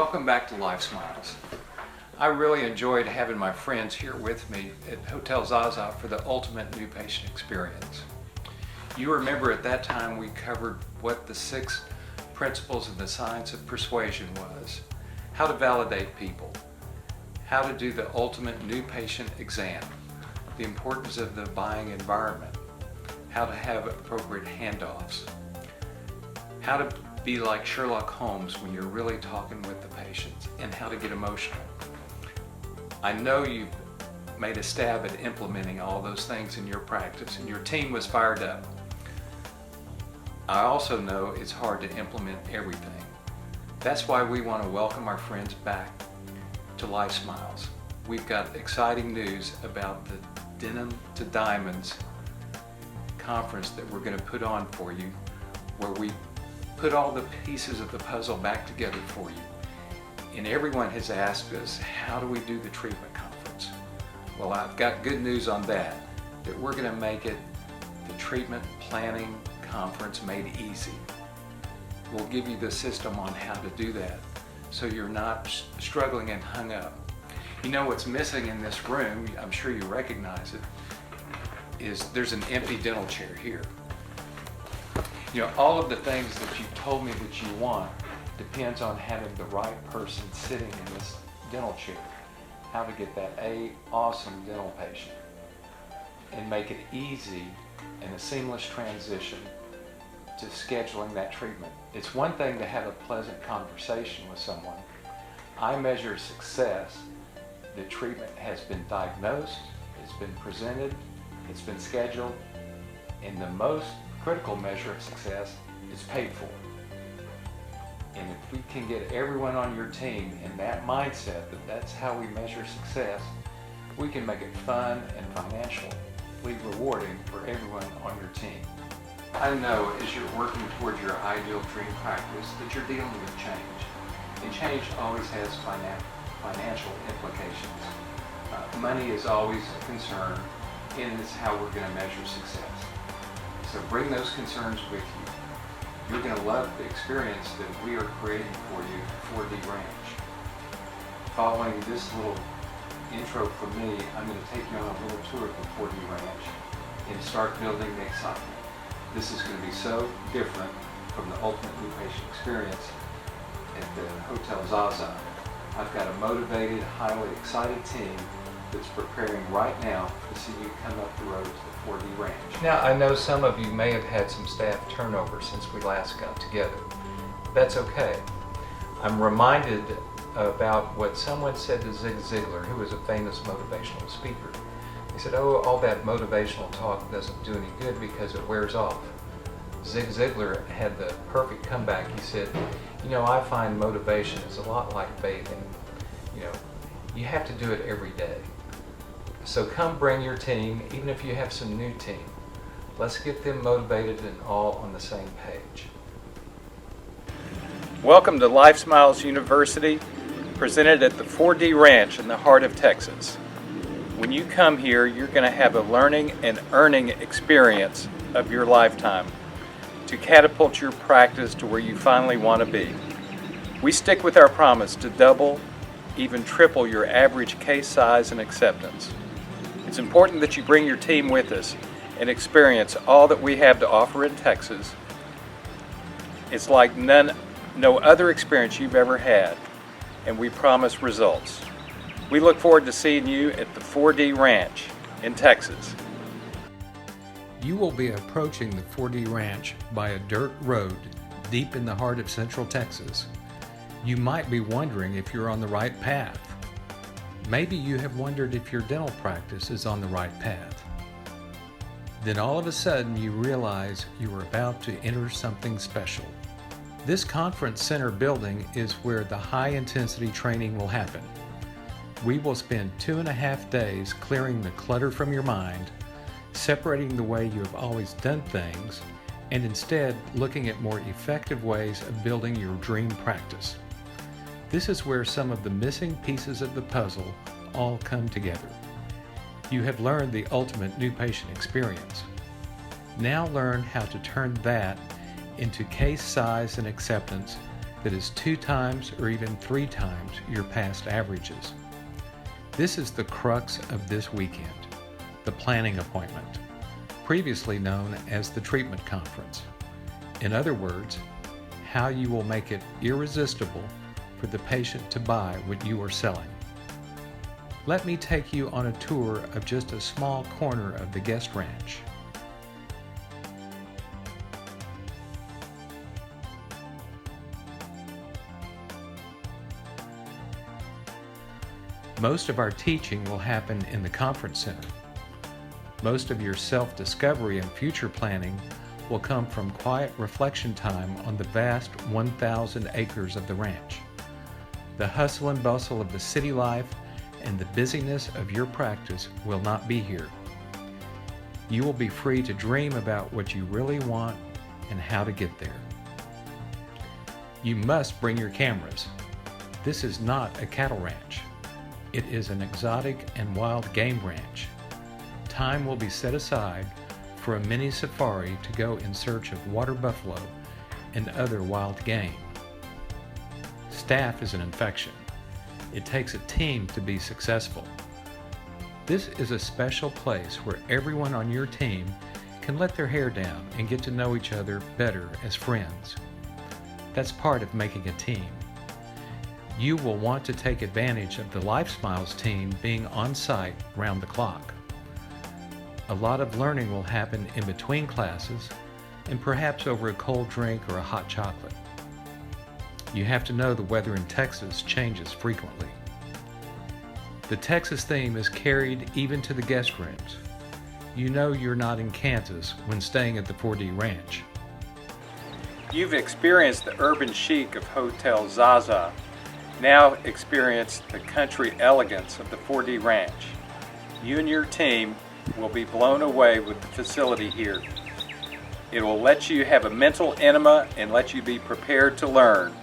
Welcome back to LifeSmiles. I really enjoyed having my friends here with me at Hotel Zaza for the ultimate new patient experience. You remember at that time we covered what the 6 principles of the science of persuasion was, how to validate people, how to do the ultimate new patient exam, the importance of the buying environment, how to have appropriate handoffs, how to be like Sherlock Holmes when you're really talking with the patients, and how to get emotional. I know you've made a stab at implementing all those things in your practice and your team was fired up. I also know it's hard to implement everything. That's why we want to welcome our friends back to LifeSmiles. We've got exciting news about the Denim to Diamonds conference that we're going to put on for you, where we put all the pieces of the puzzle back together for you. And everyone has asked us, how do we do the treatment conference? Well, I've got good news on that we're going to make it the treatment planning conference made easy. We'll give you the system on how to do that so you're not struggling and hung up. You know what's missing in this room, I'm sure you recognize it, is there's an empty dental chair here. You know, all of the things that you've told me that you want depends on having the right person sitting in this dental chair. How to get that awesome dental patient and make it easy and a seamless transition to scheduling that treatment. It's one thing to have a pleasant conversation with someone. I measure success. The treatment has been diagnosed, it's been presented, it's been scheduled, and the most critical measure of success is paid for. And if we can get everyone on your team in that mindset that that's how we measure success, we can make it fun and financially rewarding for everyone on your team. I know as you're working towards your ideal dream practice that you're dealing with change. And change always has financial implications. Money is always a concern, and it's how we're going to measure success. So bring those concerns with you. You're going to love the experience that we are creating for you at 4D Ranch. Following this little intro from me, I'm going to take you on a little tour of the 4D Ranch and start building the excitement. This is going to be so different from the ultimate new patient experience at the Hotel Zaza. I've got a motivated, highly excited team that's preparing right now to see you come up the road to the 4D Ranch. Now, I know some of you may have had some staff turnover since we last got together. That's okay. I'm reminded about what someone said to Zig Ziglar, who was a famous motivational speaker. He said, "Oh, all that motivational talk doesn't do any good because it wears off." Zig Ziglar had the perfect comeback. He said, "You know, I find motivation is a lot like bathing. You know, you have to do it every day." So come bring your team, even if you have some new team. Let's get them motivated and all on the same page. Welcome to LifeSmiles University, presented at the 4D Ranch in the heart of Texas. When you come here, you're going to have a learning and earning experience of your lifetime to catapult your practice to where you finally want to be. We stick with our promise to double, even triple your average case size and acceptance. It's important that you bring your team with us and experience all that we have to offer in Texas. It's like no other experience you've ever had, and we promise results. We look forward to seeing you at the 4D Ranch in Texas. You will be approaching the 4D Ranch by a dirt road deep in the heart of Central Texas. You might be wondering if you're on the right path. Maybe you have wondered if your dental practice is on the right path. Then all of a sudden you realize you are about to enter something special. This conference center building is where the high-intensity training will happen. We will spend 2.5 days clearing the clutter from your mind, separating the way you have always done things, and instead looking at more effective ways of building your dream practice. This is where some of the missing pieces of the puzzle all come together. You have learned the ultimate new patient experience. Now learn how to turn that into case size and acceptance that is 2 times or even 3 times your past averages. This is the crux of this weekend, the planning appointment, previously known as the treatment conference. In other words, how you will make it irresistible for the patient to buy what you are selling. Let me take you on a tour of just a small corner of the guest ranch. Most of our teaching will happen in the conference center. Most of your self-discovery and future planning will come from quiet reflection time on the vast 1,000 acres of the ranch. The hustle and bustle of the city life and the busyness of your practice will not be here. You will be free to dream about what you really want and how to get there. You must bring your cameras. This is not a cattle ranch. It is an exotic and wild game ranch. Time will be set aside for a mini safari to go in search of water buffalo and other wild game. Staff is an infection. It takes a team to be successful. This is a special place where everyone on your team can let their hair down and get to know each other better as friends. That's part of making a team. You will want to take advantage of the LifeSmiles team being on site round the clock. A lot of learning will happen in between classes and perhaps over a cold drink or a hot chocolate. You have to know the weather in Texas changes frequently. The Texas theme is carried even to the guest rooms. You know you're not in Kansas when staying at the 4D Ranch. You've experienced the urban chic of Hotel Zaza. Now experience the country elegance of the 4D Ranch. You and your team will be blown away with the facility here. It will let you have a mental enema and let you be prepared to learn.